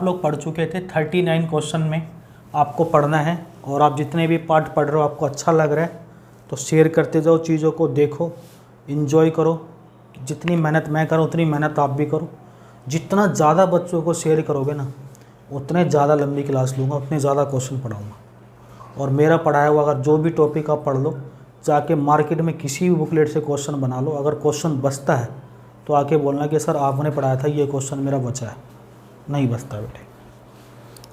आप लोग पढ़ चुके थे। 39 क्वेश्चन में आपको पढ़ना है और आप जितने भी पार्ट पढ़ रहे हो आपको अच्छा लग रहा है तो शेयर करते जाओ, चीज़ों को देखो, इन्जॉय करो। जितनी मेहनत मैं करूँ उतनी मेहनत आप भी करो। जितना ज़्यादा बच्चों को शेयर करोगे ना उतने ज़्यादा लंबी क्लास लूँगा, उतने ज़्यादा क्वेश्चन पढ़ाऊँगा। और मेरा पढ़ाया हुआ अगर जो भी टॉपिक आप पढ़ लो, जाके मार्केट में किसी भी बुकलेट से क्वेश्चन बना लो। अगर क्वेश्चन बचता है तो आके बोलना कि सर आपने पढ़ाया था ये क्वेश्चन मेरा बचा है। नहीं बचता बेटे।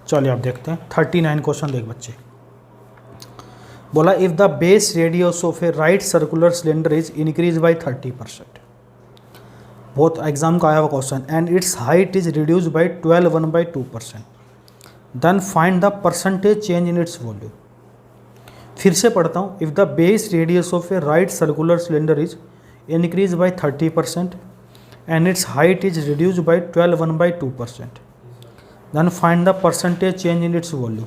चलिए आप देखते हैं 39 क्वेश्चन। देख बच्चे, बोला if the base radius of a right circular cylinder is increase by 30%, बहुत एग्जाम का आया हुआ question, and its height is reduce by 12 then find the percentage change in its volume. फिर से पढ़ता हूँ, if the base radius of a right circular cylinder is increase by 30% and its height is reduce by 12 then find the percentage change in its volume.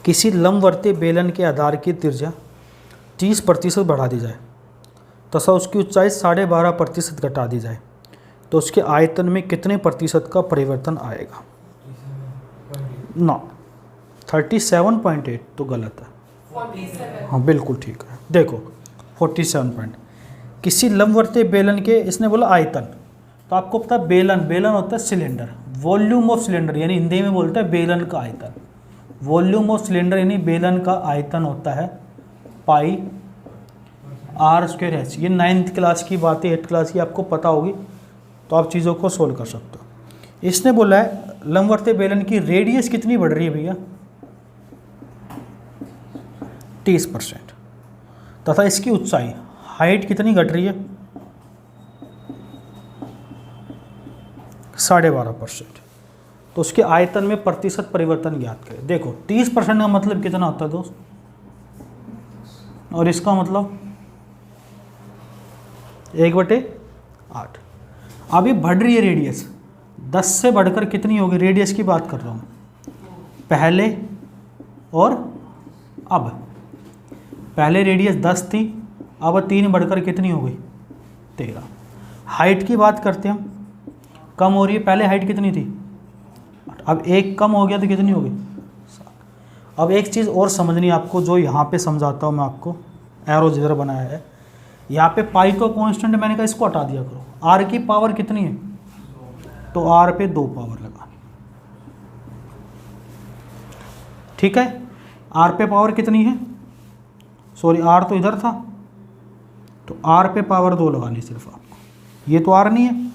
किसी लंबवर्ती बेलन के आधार की त्रिज्या 30% बढ़ा दी जाए तथा उसकी ऊंचाई 12.5% घटा दी जाए तो उसके आयतन में कितने प्रतिशत का परिवर्तन आएगा? ना 37.8 तो गलत है। हाँ बिल्कुल ठीक है। देखो 47 किसी लंबवर्ती बेलन के, इसने बोला आयतन, तो आपको पता है बेलन होता है सिलेंडर। वॉल्यूम ऑफ सिलेंडर यानी हिंदी में बोलते हैं बेलन का आयतन। वॉल्यूम ऑफ सिलेंडर यानी बेलन का आयतन होता है पाई आर स्क्वायर एच। ये 9th क्लास की बात है, 8th क्लास की आपको पता होगी तो आप चीज़ों को सोल्व कर सकते हो। इसने बोला है लंबवर्ती बेलन की रेडियस कितनी बढ़ रही है भैया? 30%। तथा इसकी ऊंचाई हाइट कितनी घट रही है? 12.5%। तो उसके आयतन में प्रतिशत परिवर्तन ज्ञात करें। देखो 30% का मतलब कितना होता है दोस्त, और इसका मतलब 1/8। अभी बढ़ रही है रेडियस, 10 से बढ़कर कितनी होगी? रेडियस की बात कर रहा हूँ, पहले और अब। पहले रेडियस 10 थी, अब 3 बढ़कर कितनी हो गई? 13। हाइट की बात करते हैं हम, कम हो रही है। पहले हाइट कितनी थी? अब 1 कम हो गया तो कितनी हो गई? 7। अब एक चीज़ और समझनी है आपको, जो यहाँ पे समझाता हूँ मैं आपको, एरो जिधर बनाया है यहाँ पे पाई तो कांस्टेंट, मैंने कहा इसको हटा दिया करो। आर की पावर कितनी है? तो आर पे 2 पावर लगानी। ठीक है, आर पे पावर कितनी है? सॉरी आर तो इधर था, तो आर पे पावर 2 लगानी सिर्फ आपको। ये तो आर नहीं है,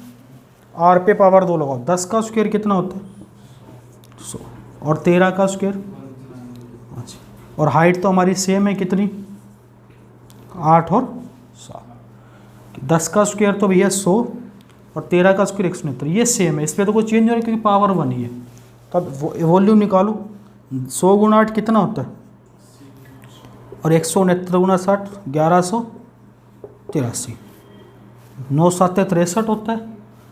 आर पे पावर 2 लगाओ। 10 का स्क्वायर कितना होता है? 100। और 13 का स्क्वायर? अच्छा। और हाइट तो हमारी सेम है, कितनी? 8 और 7। 10 का स्क्वायर तो भैया 100 और 13 का स्क्वायर 169। ये सेम है, इस पर तो कोई चेंज नहीं हो रहा क्योंकि पावर 1 ही है। तब वॉल्यूम निकालो, 100 गुना 8 कितना होता है? और 169 गुना 60 1183। 9 7 63 होता है,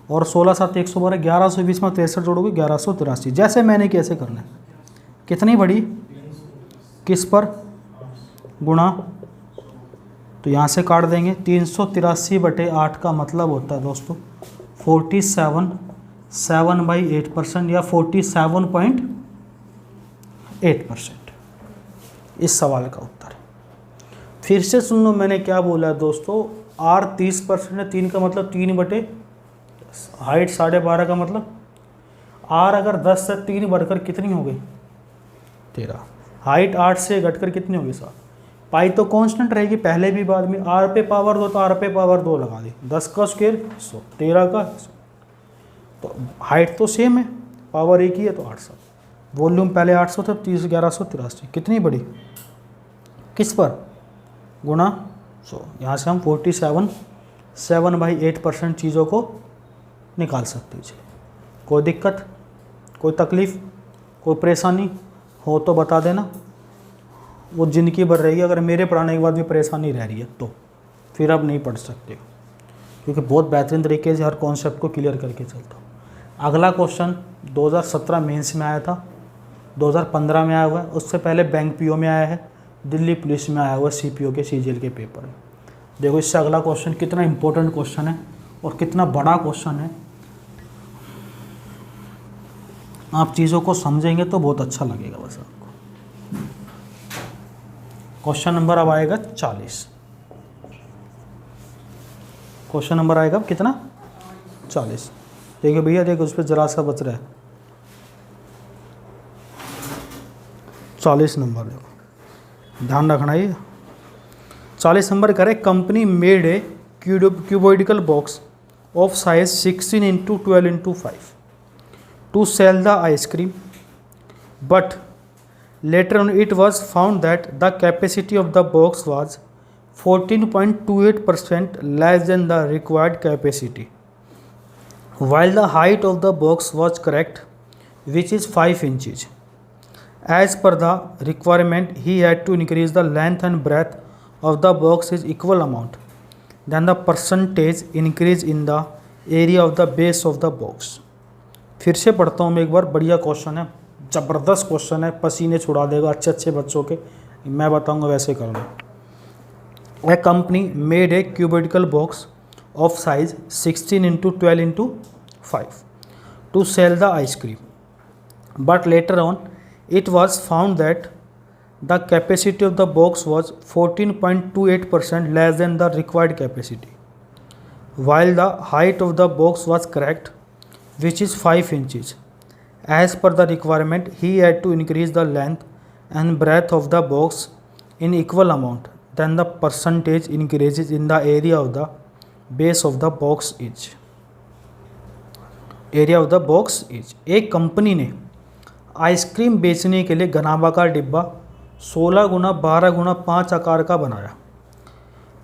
और 16 7 112, 1120 में 63 जोड़ोगे 1183। जैसे मैंने कैसे करना है, कितनी बड़ी किस पर गुणा, तो यहाँ से काट देंगे। 383/8 का मतलब होता है दोस्तों 47.7/8% या 47.8%। इस सवाल का उत्तर है। फिर से सुन लो मैंने क्या बोला है दोस्तों, आर 30% है, 3 का मतलब 3/, हाइट 12.5 का मतलब आर अगर 10 से 3 बढ़कर कितनी हो गई? 13। हाइट 8 से घटकर कितनी होगी? 7। पाई तो कांस्टेंट रहेगी पहले भी बाद में। आर पे पावर 2 तो आर पे पावर 2 लगा दी। 10 का स्क्वायर 100, 13 का 100। तो हाइट तो सेम है, पावर एक ही है तो 800। वॉल्यूम पहले 800 था, 30 1183। कितनी बड़ी किस पर गुणा 100। यहाँ से हम 47.7/8% चीज़ों को निकाल सकते हैं। कोई दिक्कत, कोई तकलीफ़, कोई परेशानी हो तो बता देना, वो जिंदगी भर रहेगी। अगर मेरे पढ़ाने के बाद भी परेशानी रह रही है तो फिर आप नहीं पढ़ सकते, क्योंकि बहुत बेहतरीन तरीके से हर कॉन्सेप्ट को क्लियर करके चलता हूँ। अगला क्वेश्चन 2017 मेंस में आया था, 2015 में आया हुआ है, उससे पहले बैंक पीओ में आया है, दिल्ली पुलिस में आया हुआ है, सीपीओ के सीजीएल के पेपर में। देखो इससे अगला क्वेश्चन कितना इंपॉर्टेंट क्वेश्चन है और कितना बड़ा क्वेश्चन है। आप चीज़ों को समझेंगे तो बहुत अच्छा लगेगा बस आपको। क्वेश्चन नंबर अब आएगा 40। क्वेश्चन नंबर आएगा अब कितना? 40। देखिए भैया, देखो उस पर जरा सा बच रहा है। 40 नंबर देखो, ध्यान रखना। ये 40 नंबर करे, company made a cuboidical box of size 16 into 12 into 5 to sell the ice cream, but later on it was found that the capacity of the box was 14.28% less than the required capacity, while the height of the box was correct, which is 5 inches. As per the requirement, he had to increase the length and breadth of the box is equal amount then the percentage increase in the area of the base of the box. फिर से पढ़ता हूँ मैं एक बार, बढ़िया question है, ज़बरदस्त question है, पसीने छुड़ा देगा अच्छे अच्छे बच्चों के, मैं बताऊँगा वैसे करना। A company made a cubical box of size 16 into 12 into 5 to sell the ice cream, but later on it was found that the capacity of the box was 14.28% less than the required capacity, while the height of the box was correct, which is 5 inches. As per the requirement, he had to increase the length and breadth of the box in equal amount, then the percentage increases in the area of the base of the box is. Area of the box is. एक company ने ice cream बेचने के लिए घनाभा का डिब्बा 16 गुना 12 गुना 5 आकार का बनाया,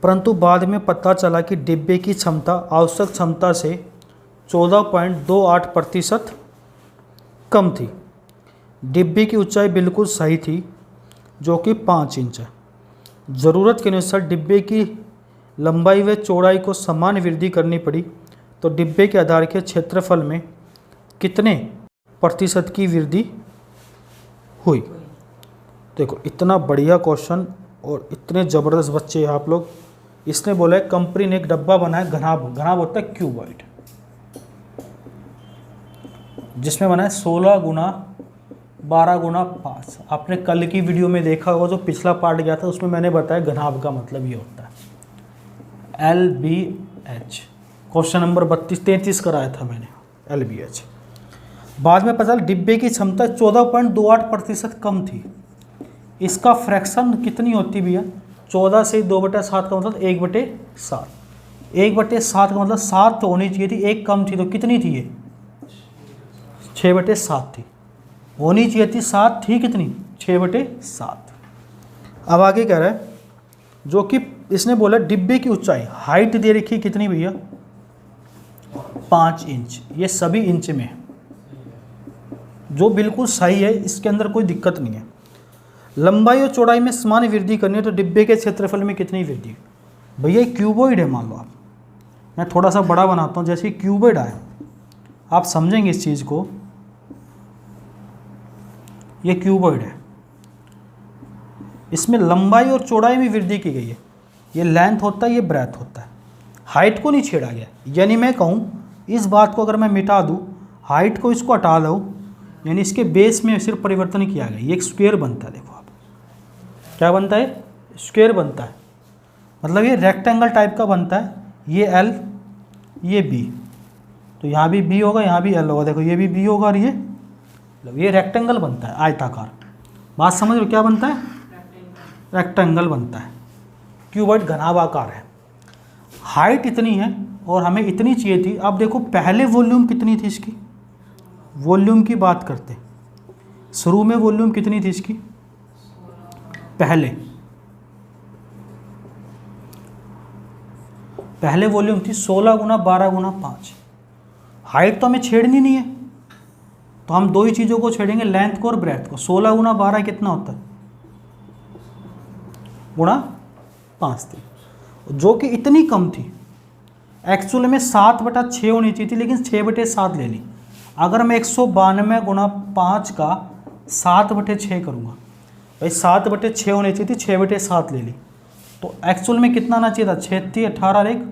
परंतु बाद में पता चला कि डिब्बे की क्षमता आवश्यक क्षमता से 14.28% कम थी। डिब्बे की ऊंचाई बिल्कुल सही थी जो कि 5 इंच है। ज़रूरत के अनुसार डिब्बे की लंबाई व चौड़ाई को समान वृद्धि करनी पड़ी, तो डिब्बे के आधार के क्षेत्रफल में कितने प्रतिशत की वृद्धि हुई। देखो इतना बढ़िया क्वेश्चन और इतने ज़बरदस्त बच्चे आप लोग। इसने बोला है कंपनी ने एक डब्बा बनाया, घनाभ होता है क्यूबॉइड, जिसमें बना है 16 गुना 12 गुना 5। आपने कल की वीडियो में देखा होगा, जो पिछला पार्ट गया था उसमें मैंने बताया घनाभ का मतलब ये होता है LBH। क्वेश्चन नंबर 33 कराया था मैंने, LBH। बाद में पता चला डिब्बे की क्षमता 14.28% कम थी। इसका फ्रैक्शन कितनी होती भैया? 14 से 2/7 का मतलब 1/7। 1/7 का मतलब 7 तो होनी चाहिए थी, एक कम थी, तो कितनी थी ये? 6/7 थी। होनी चाहिए थी 7, थी कितनी? 6/7। अब आगे कह रहा है, जो कि इसने बोला डिब्बे की ऊंचाई, हाइट दे रखी है कितनी भैया? 5 इंच। ये सभी इंच में है, जो बिल्कुल सही है, इसके अंदर कोई दिक्कत नहीं है। लंबाई और चौड़ाई में समान वृद्धि करनी है, तो डिब्बे के क्षेत्रफल में कितनी वृद्धि? भैया क्यूबॉइड है, मान लो आप, मैं थोड़ा सा बड़ा बनाता हूँ। जैसे क्यूबॉइड आए, आप समझेंगे इस चीज़ को। ये क्यूबॉइड है, इसमें लंबाई और चौड़ाई में वृद्धि की गई है। ये लेंथ होता है, ये ब्रेथ होता है, हाइट को नहीं छेड़ा गया। यानी मैं कहूँ इस बात को अगर मैं मिटा दूँ, हाइट को इसको हटा दूँ, यानी इसके बेस में सिर्फ परिवर्तन किया गया। ये एक स्क्वायर बनता है, देखो आप क्या बनता है? स्क्वायर बनता है, मतलब ये रेक्टेंगल टाइप का बनता है। ये L, ये B, तो यहाँ भी B होगा, यहाँ भी L होगा। देखो ये भी B होगा और ये रेक्टेंगल बनता है, आयताकार। बात समझ लो, क्या बनता है? रेक्टेंगल बनता है। क्यूबॉइड घनाभाकार है। हाइट इतनी है और हमें इतनी चाहिए थी। अब देखो पहले वॉल्यूम कितनी थी इसकी? वॉल्यूम की बात करते, शुरू में वॉल्यूम कितनी थी इसकी? पहले वॉल्यूम थी 16 गुना 12 गुना 5। हाइट तो हमें छेड़नी नहीं है, तो हम दो ही चीज़ों को छेड़ेंगे, लेंथ को और ब्रेथ को। 16 गुना 12 कितना होता है? गुणा 5 थी, जो कि इतनी कम थी। एक्चुअल में 7/6 होनी चाहिए थी, लेकिन 6/7 ले ली। अगर मैं 192 गुना 5 का 7/6 करूँगा, भाई 7/6 होनी चाहिए थी, 6/7 ले ली, तो एक्चुअल में कितना आना चाहिए था? 36, 18, 1,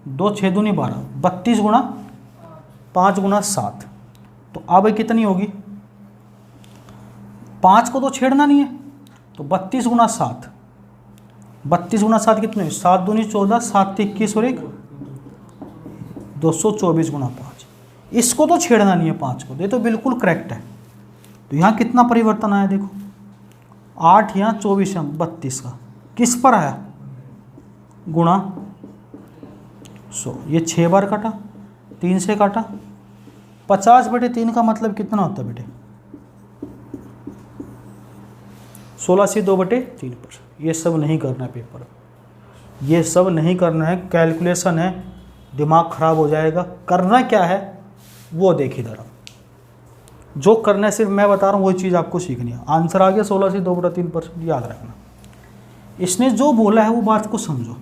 2, 6 दूनी 12, 32 गुना 5 गुना 7। तो अब कितनी होगी, 5 को तो छेड़ना नहीं है, तो 32 गुना 7, 32 गुना 7 कितने, 7 दूनी 14, 7 21 और 1 224 गुना 5। इसको तो छेड़ना नहीं है 5 को, ये तो बिल्कुल करेक्ट है। तो यहाँ कितना परिवर्तन आया देखो, 8 यहाँ 24 यहाँ 32 का किस पर आया, गुणा 100। ये 6 बार काटा, 3 से काटा, 50/3 का मतलब कितना होता है बेटे, 16 से 2/3 पर। ये सब नहीं करना है पेपर, ये सब नहीं करना है, कैलकुलेशन है, दिमाग खराब हो जाएगा। करना क्या है वो देखिए ज़रा, जो करना है सिर्फ मैं बता रहा हूँ वही चीज़ आपको सीखनी है। आंसर आ गया 16 से 2/3%, याद रखना। इसने जो बोला है वो बात को समझो।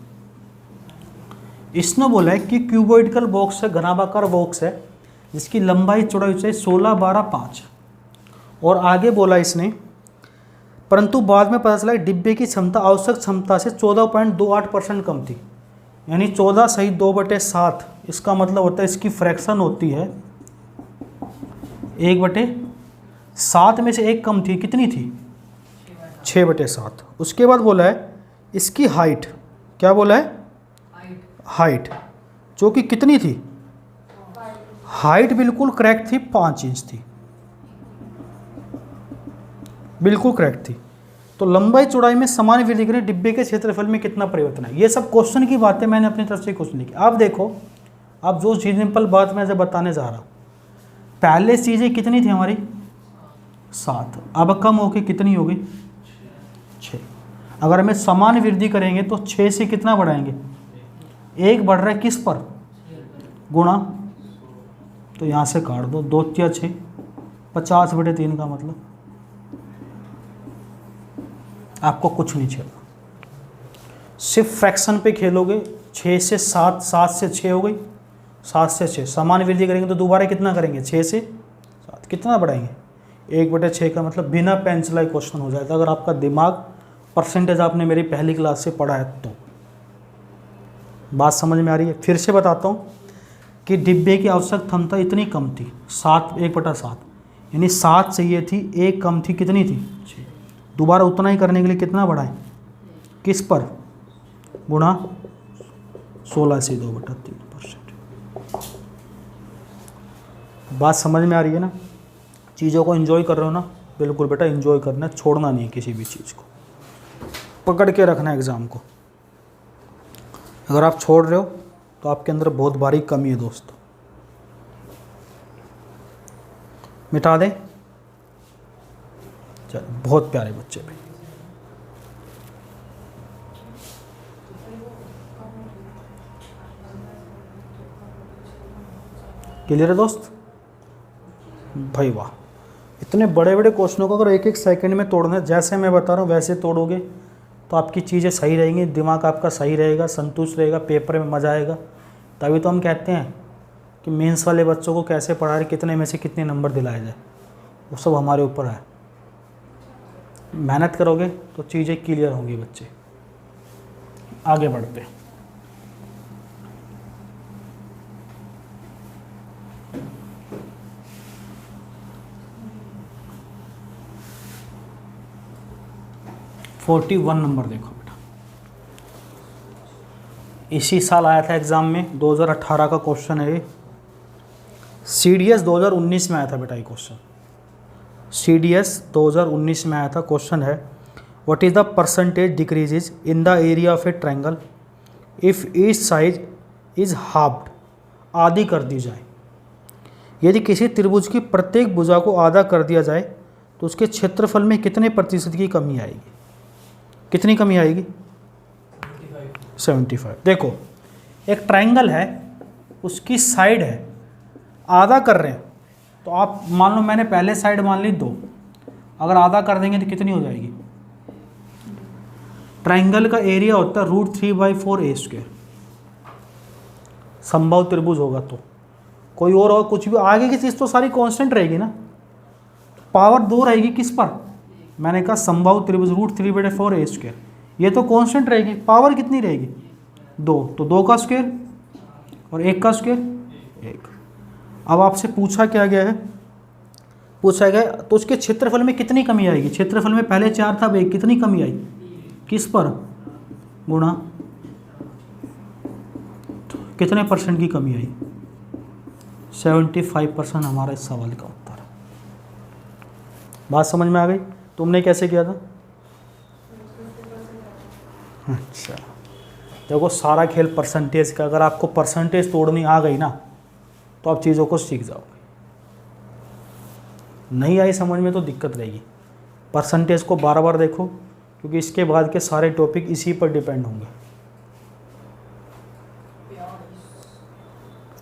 इसने बोला है कि क्यूबॉइडिकल बॉक्स है, घनाभाकार बॉक्स है, जिसकी लंबाई चौड़ाई ऊंचाई 16, 12, 5। और आगे बोला इसने, परंतु बाद में पता चला कि डिब्बे की क्षमता आवश्यक क्षमता से 14.28% कम थी। यानी 14 सही 2/7, इसका मतलब होता है इसकी फ्रैक्शन होती है 1/7 में से 1 कम थी, कितनी थी, 6/7। उसके बाद बोला है इसकी हाइट, क्या बोला है, हाइट जो कि कितनी थी, हाइट बिल्कुल करेक्ट थी, 5 इंच थी, बिल्कुल करेक्ट थी। तो लंबाई चौड़ाई में समान वृद्धि करें, डिब्बे के क्षेत्रफल में कितना परिवर्तन है। ये सब क्वेश्चन की बातें मैंने अपनी तरफ से क्वेश्चन लिखी। अब देखो, अब जो सिंपल बात मैं जब बताने जा रहा हूँ, पहले चीज़ें कितनी थी हमारी, 7, अब कम होके कितनी हो गई, 6। अगर हमें समान वृद्धि करेंगे तो 6 से कितना बढ़ाएंगे, 1 बढ़ रहा है किस पर, गुणा, तो यहाँ से काट दो, 2 या 6, 50/3 का मतलब आपको कुछ नहीं छेड़ना, सिर्फ फ्रैक्शन पे खेलोगे। 6 से 7, 7 से 6 हो गई, 7 से 6 समान वृद्धि करेंगे तो दोबारा कितना करेंगे, 6 से 7 कितना बढ़ाएंगे, 1/6 का मतलब बिना पेंसिलाई क्वेश्चन हो जाता है। अगर आपका दिमाग परसेंटेज आपने मेरी पहली क्लास से पढ़ा है तो। बात समझ में आ रही है। फिर से बताता हूँ कि डिब्बे की आवश्यक क्षमता इतनी कम थी, 7 1/7, यानी 7 चाहिए थी, 1 कम थी, कितनी थी, 6। दोबारा उतना ही करने के लिए कितना बढ़ाएं, किस पर, गुणा 16 से 2/3%। बात समझ में आ रही है ना। चीज़ों को एंजॉय कर रहे हो ना, बिल्कुल बेटा एंजॉय करना है, छोड़ना नहीं है किसी भी चीज़ को, पकड़ के रखना है एग्ज़ाम को। अगर आप छोड़ रहे हो तो आपके अंदर बहुत भारी कमी है दोस्तों। मिटा दें, चल बहुत प्यारे बच्चे भाई। क्लियर है दोस्त भाई, वाह। इतने बड़े बड़े क्वेश्चनों को अगर 1-1 सेकंड में तोड़ना है, जैसे मैं बता रहा हूँ वैसे तोड़ोगे तो आपकी चीज़ें सही रहेंगी, दिमाग आपका सही रहेगा, संतुष्ट रहेगा, पेपर में मज़ा आएगा। तभी तो हम कहते हैं कि मेंस वाले बच्चों को कैसे पढ़ा रहे, कितने में से कितने नंबर दिलाए जाए, वो सब हमारे ऊपर है। मेहनत करोगे तो चीज़ें क्लियर होंगी बच्चे। आगे बढ़ते हैं। फोर्टी 41 नंबर देखो बेटा, इसी साल आया था एग्ज़ाम में, 2018 का क्वेश्चन है ये। CDS 2019 में आया था बेटा ये क्वेश्चन, CDS 2019 में आया था। क्वेश्चन है what is the percentage decreases in the area of A triangle if each side is halved. आधी कर दी जाए, यदि किसी त्रिभुज की प्रत्येक भुजा को आधा कर दिया जाए तो उसके क्षेत्रफल में कितने प्रतिशत की कमी आएगी, कितनी कमी आएगी, 75। देखो एक ट्रायंगल है, उसकी साइड है, आधा कर रहे हैं, तो आप मान लो मैंने पहले साइड मान ली 2, अगर आधा कर देंगे तो कितनी हो जाएगी। ट्रायंगल का एरिया होता है √3/4a²। समबाहु त्रिभुज होगा तो कोई और कुछ भी आगे की चीज़ तो सारी कांस्टेंट रहेगी ना, पावर 2 रहेगी किस पर, मैंने कहा समबाहु त्रिभुज √3/4a², ये तो कांस्टेंट रहेगी। पावर कितनी रहेगी, 2, तो 2 का स्क्वायर और 1 का स्क्वायर 1। अब आपसे पूछा क्या गया है, पूछा गया तो उसके क्षेत्रफल में कितनी कमी आएगी। क्षेत्रफल में पहले 4 था, अब 1, कितनी कमी आई, किस पर गुणा, कितने % की कमी आई, 75% हमारा इस सवाल का उत्तर है। बात समझ में आ गई। तुमने कैसे किया था? अच्छा, देखो सारा खेल परसेंटेज का, अगर आपको परसेंटेज तोड़नी आ गई ना तो आप चीज़ों को सीख जाओगे। नहीं आई समझ में तो दिक्कत रहेगी। परसेंटेज को बार बार देखो, क्योंकि इसके बाद के सारे टॉपिक इसी पर डिपेंड होंगे।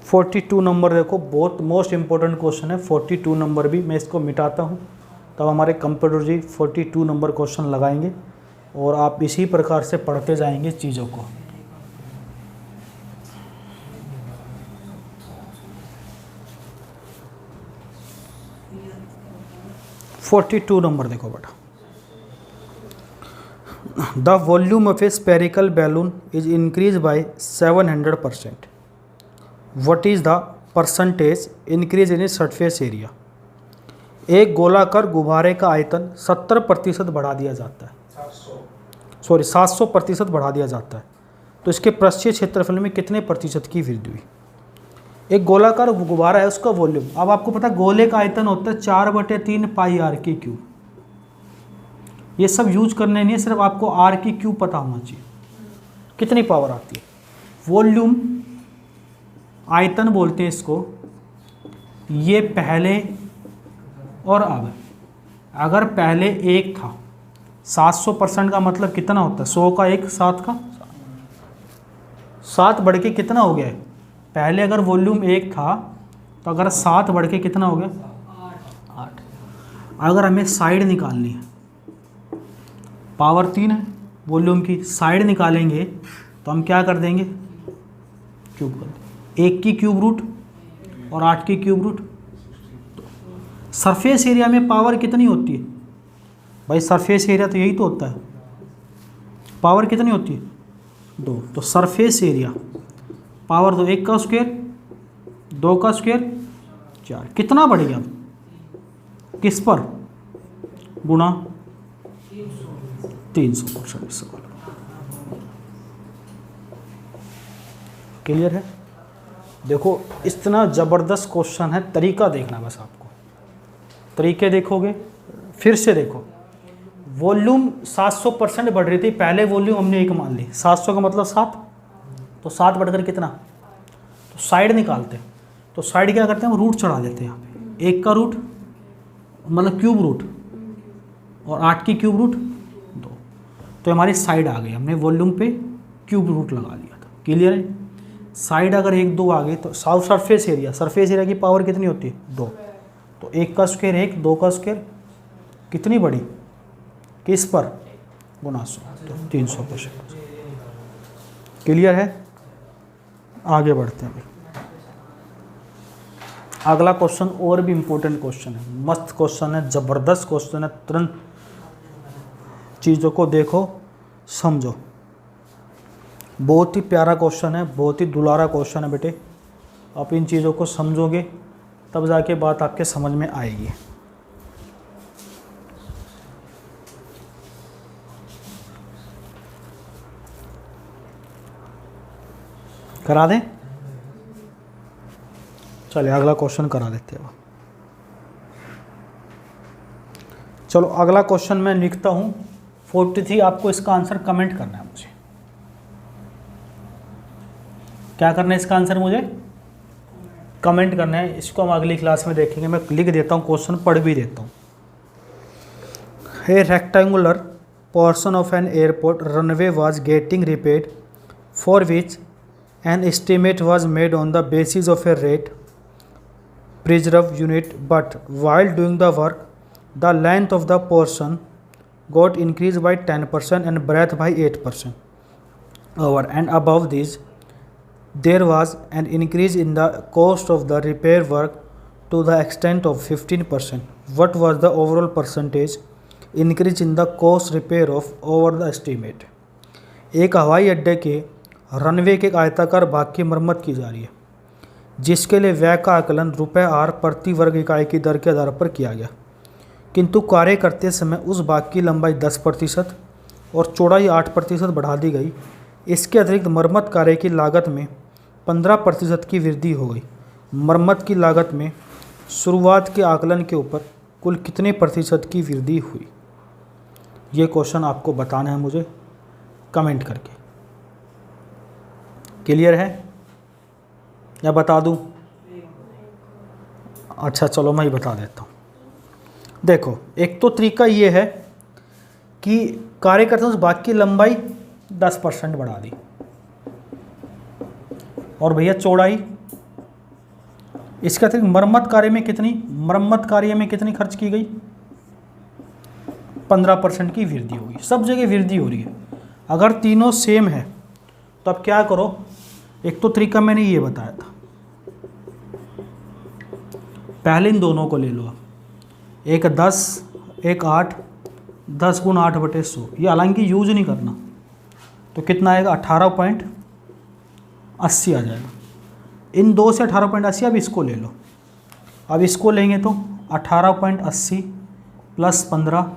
42 नंबर देखो, बहुत मोस्ट इंपॉर्टेंट क्वेश्चन है। 42 नंबर भी मैं इसको मिटाता हूँ, तब हमारे कंप्यूटर जी 42 नंबर क्वेश्चन लगाएंगे और आप इसी प्रकार से पढ़ते जाएंगे चीज़ों को। (42) नंबर देखो बेटा, the volume of a spherical balloon is increase by 700%. What is the percentage increase in surface area. एक गोलाकार गुब्बारे का आयतन 70% बढ़ा दिया जाता है, 700% बढ़ा दिया जाता है, तो इसके पृष्ठीय क्षेत्रफल में कितने प्रतिशत की वृद्धि हुई। एक गोलाकार गुब्बारा है, उसका वॉल्यूम, अब आपको पता है गोले का आयतन होता है 4/3 पाई आर की क्यूब। ये सब यूज करने नहीं है, सिर्फ आपको आर की क्यूब पता होना चाहिए, कितनी पावर आती है। वॉल्यूम आयतन बोलते हैं इसको। ये पहले और अब, अगर पहले 1 था, 700% का मतलब कितना होता है, 100 का 1, 7 का 7 बढ़ के कितना हो गया है। पहले अगर वॉल्यूम 1 था तो अगर 7 बढ़ के कितना हो गया, 8। अगर हमें साइड निकालनी है, पावर 3 है वॉल्यूम की, साइड निकालेंगे तो हम क्या कर देंगे, क्यूब कर देंगे। 1 की क्यूब रूट और 8 की क्यूब रूट। सरफेस एरिया में पावर कितनी होती है भाई, सरफेस एरिया तो यही तो होता है, पावर कितनी होती है, 2। तो सरफेस एरिया पावर 2, 1 का स्क्वायर, 2 का स्क्वायर, 4, कितना बढ़ गया, किस पर गुणा 300%। क्लियर है। देखो इतना ज़बरदस्त क्वेश्चन है, तरीका देखना बस आपको, तरीके देखोगे। फिर से देखो, वॉल्यूम 700% बढ़ रही थी, पहले वॉल्यूम हमने 1 मान ली, 700 का मतलब 7, तो 7 बढ़कर कितना, तो साइड निकालते हैं। तो साइड क्या करते हैं, हम रूट चढ़ा देते हैं यहाँ पे, 1 का रूट मतलब क्यूब रूट और 8 की क्यूब रूट 2, तो हमारी साइड आ गई, हमने वॉल्यूम पे क्यूब रूट लगा लिया था। क्लियर है। साइड अगर 1, 2 आ गई तो साउथ सरफेस एरिया की पावर कितनी होती है, 2। तो 1 का स्क्वायर 1, 2 का स्क्वायर, कितनी बड़ी, किस पर, गुना 100, तो 300%। क्लियर है। आगे बढ़ते हैं। अगला क्वेश्चन और भी इम्पोर्टेंट क्वेश्चन है, मस्त क्वेश्चन है, ज़बरदस्त क्वेश्चन है, तुरंत चीज़ों को देखो समझो। बहुत ही प्यारा क्वेश्चन है, बहुत ही दुलारा क्वेश्चन है बेटे। आप इन चीज़ों को समझोगे तब जाके बात आपके समझ में आएगी। करा दें, चलिए अगला क्वेश्चन करा देते हैं। चलो अगला क्वेश्चन मैं लिखता हूँ 43। आपको इसका आंसर कमेंट करना है मुझे। क्या करना है इसका आंसर, मुझे कमेंट करना है। इसको हम अगली क्लास में देखेंगे। मैं लिख देता हूँ, क्वेश्चन पढ़ भी देता हूँ। ए rectangular portion of an airport runway was getting repaired for which an estimate was made on the basis of a rate preserve unit, but while doing the work the length of the portion got increased by 10% and breadth by 8%. Over and above this there was an increase in the cost of the repair work to the extent of 15%. What was the overall percentage increase in the cost repair of over the estimate? एक हवाई अड्डे के runway के आयताकार भाग की मरम्मत की जा रही है, जिसके लिए व्यय का आकलन ₹r प्रति वर्ग इकाई की दर के आधार पर किया गया, किंतु कार्य करते समय उस भाग की लंबाई 10% और चौड़ाई 8% बढ़ा दी गई। इसके अतिरिक्त मरम्मत कार्य की लागत में 15% की वृद्धि हो गई। मरम्मत की लागत में शुरुआत के आकलन के ऊपर कुल कितने प्रतिशत की वृद्धि हुई? ये क्वेश्चन आपको बताना है मुझे कमेंट करके। क्लियर है या बता दूं? अच्छा चलो मैं ही बता देता हूँ। देखो, एक तो तरीका ये है कि कार्य करते उस भाग की लंबाई 10% बढ़ा दी और भैया चौड़ाई, इसके अतिरिक्त मरम्मत कार्य में कितनी खर्च की गई? 15% की वृद्धि होगी। सब जगह वृद्धि हो रही है। अगर तीनों सेम है तो अब क्या करो, एक तो तरीका मैंने ये बताया था, पहले इन दोनों को ले लो। एक 10 एक 8, 10 × 8/100, ये हालांकि यूज नहीं करना, तो कितना आएगा? 18.80 आ जाएगा। इन दो से 18.80, अब इसको ले लो। अब इसको लेंगे तो 18.80 + 15,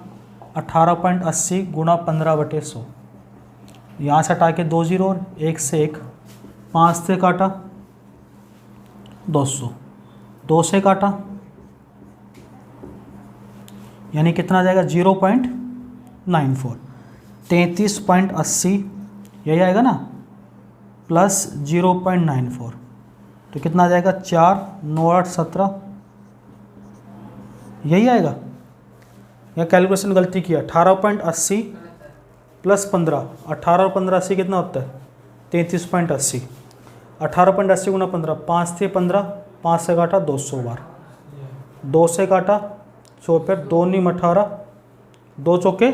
18.80 × 15/100। यहाँ से हटा के 2 0 और 1 से 1, 5 से काटा 200, 2 से काटा यानी कितना आ जाएगा? 0.94, 33.80 यही आएगा ना, प्लस 0.94, तो कितना आ जाएगा? 4 9 8 17, यही आएगा। या कैलकुलेशन गलती किया, 18.80 + 15, 18 और 15 80 कितना होता है? 33.80, 18.80 × 15, 5 से 15, 5 से काटा 200 बार, 2 से काटा 100 पर 2 × 18, 2 चौके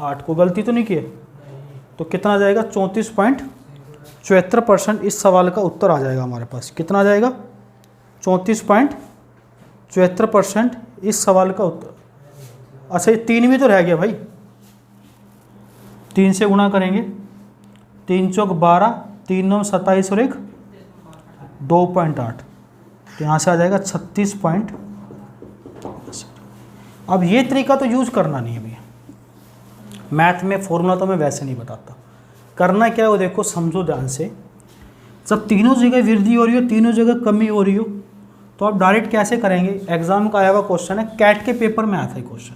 8, को गलती तो नहीं किए, तो कितना आ जाएगा? 34.74% इस सवाल का उत्तर आ जाएगा हमारे पास। कितना आ जाएगा? 34.74% इस सवाल का उत्तर। अच्छा, ये 3 भी तो रह गया भाई, 3 से गुणा करेंगे, 3 चौक 12, 3 9 27 और 1 2.8, तो यहाँ से आ जाएगा 36. अब ये तरीका तो यूज करना नहीं है भैया, मैथ में फॉर्मूला तो मैं वैसे नहीं बताता। करना क्या है वो देखो, समझो ध्यान से। जब तीनों जगह वृद्धि हो रही हो, तीनों जगह कमी हो रही हो, तो आप डायरेक्ट कैसे करेंगे? एग्जाम का आया हुआ क्वेश्चन है, कैट के पेपर में आता है क्वेश्चन।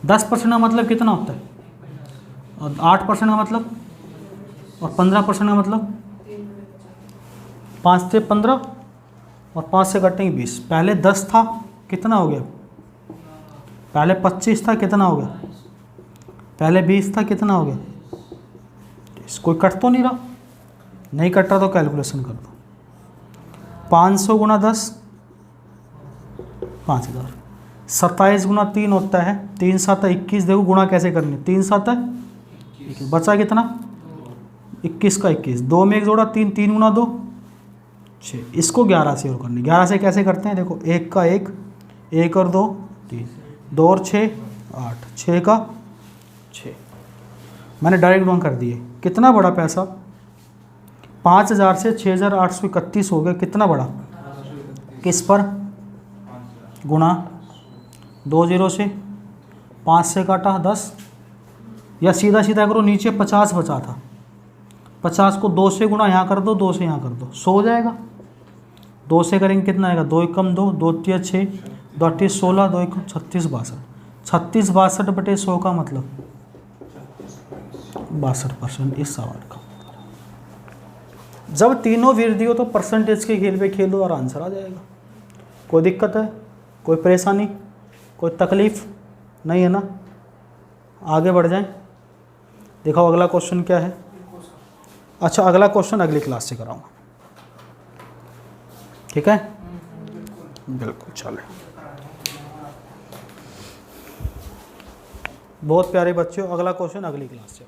10% का मतलब कितना होता है? और 8% का मतलब, और 15% का मतलब 5 से 15 और 5 से कटेंगे 20। पहले 10 था, कितना हो गया? पहले 25 था, कितना हो गया? पहले 20 था, कितना हो गया? कोई कट तो नहीं रहा, नहीं कट रहा तो कैलकुलेशन कर दो। 500 × 10 5000, 27 × 3 होता है 3 7 21। देखो गुणा कैसे करनी, 3 7 बचा कितना? 21 का 21, 2 में 1 जोड़ा 3, 3 × 2 6। इसको 11 से और करनी। 11 से कैसे करते हैं? देखो 1 का 1, 1 और 2 3, 2 और 6 8, 6 का 6। मैंने डायरेक्ट गुणा कर दिए। कितना बड़ा पैसा? 5000 से 6831 हो गया। कितना बड़ा? किस पर? गुणा 2 0 से, 5 से काटा 10, या सीधा सीधा करो, नीचे 50 बचा था, 50 को 2 से गुणा यहाँ कर दो, 2 से यहाँ कर दो, 100 हो जाएगा। 2 से करेंगे कितना आएगा? 2 × 2, 2 × 6, 2 × 16, 2 × 36 62। 36 62/100 का मतलब 62% इस सवाल का। जब तीनों वृद्धि हो तो परसेंटेज के खेल पे खेलो और आंसर आ जाएगा। कोई दिक्कत है? कोई परेशानी? कोई तकलीफ नहीं है ना? आगे बढ़ जाएं। देखो अगला क्वेश्चन क्या है। अच्छा, अगला क्वेश्चन अगली क्लास से कराऊंगा, ठीक है? बिल्कुल, चले। बहुत प्यारे बच्चों, अगला क्वेश्चन अगली क्लास से।